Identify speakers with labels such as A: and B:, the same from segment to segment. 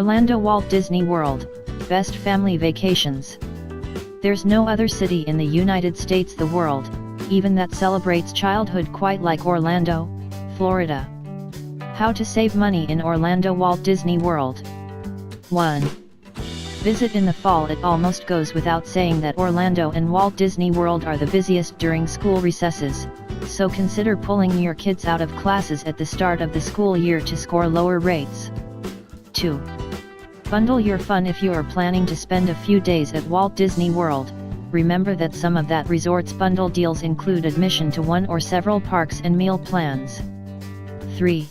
A: Orlando-Walt Disney World, best family vacations. There's no other city in the United States, the world, even that celebrates childhood quite like Orlando, Florida. How to save money in Orlando-Walt Disney World. 1. Visit in the fall. It almost goes without saying that Orlando and Walt Disney World are the busiest during school recesses, so consider pulling your kids out of classes at the start of the school year to score lower rates. 2. Bundle your fun. If you are planning to spend a few days at Walt Disney World, remember that some of that resort's bundle deals include admission to one or several parks and meal plans. 3.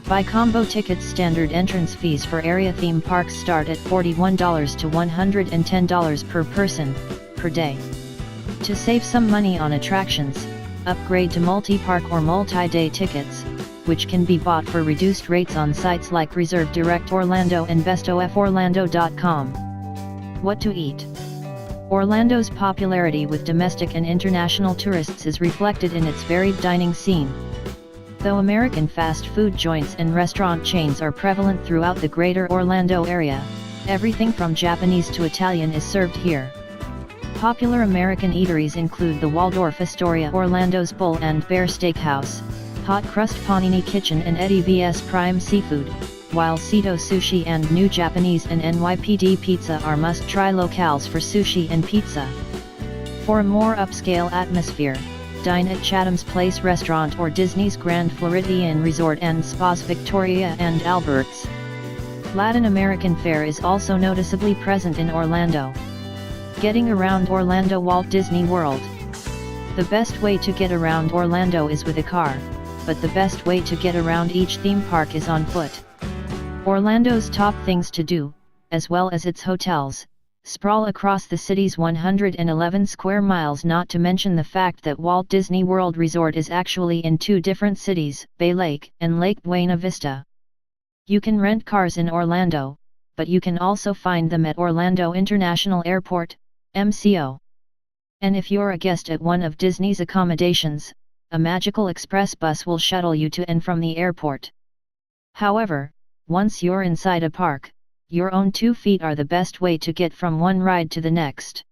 A: Buy combo tickets. Standard entrance fees for area theme parks start at $41 to $110 per person, per day. To save some money on attractions, upgrade to multi-park or multi-day tickets, which can be bought for reduced rates on sites like Reserve Direct Orlando and bestoforlando.com. What to eat. Orlando's popularity with domestic and international tourists is reflected in its varied dining scene. Though American fast food joints and restaurant chains are prevalent throughout the greater Orlando area, everything from Japanese to Italian is served here. Popular American eateries include the Waldorf Astoria, Orlando's Bull and Bear Steakhouse, Hot Crust Panini Kitchen and Eddie vs Prime Seafood, while Sito Sushi and New Japanese and NYPD Pizza are must-try locales for sushi and pizza. For a more upscale atmosphere, dine at Chatham's Place Restaurant or Disney's Grand Floridian Resort and Spas Victoria and Albert's. Latin American fare is also noticeably present in Orlando. Getting around Orlando-Walt Disney World. The best way to get around Orlando is with a car, but the best way to get around each theme park is on foot. Orlando's top things to do, as well as its hotels, sprawl across the city's 111 square miles, not to mention the fact that Walt Disney World Resort is actually in two different cities, Bay Lake and Lake Buena Vista. You can rent cars in Orlando, but you can also find them at Orlando International Airport, MCO. And if you're a guest at one of Disney's accommodations, a magical express bus will shuttle you to and from the airport. However, once you're inside a park, your own 2 feet are the best way to get from one ride to the next.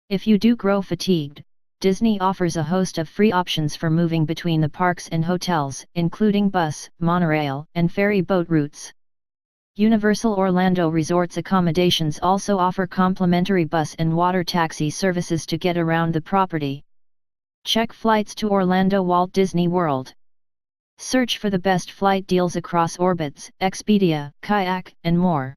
A: If you do grow fatigued, Disney offers a host of free options for moving between the parks and hotels, including bus, monorail, and ferry boat routes. Universal Orlando Resort's accommodations also offer complimentary bus and water taxi services to get around the property. Check flights to Orlando-Walt Disney World. Search for the best flight deals across Orbitz, Expedia, Kayak, and more.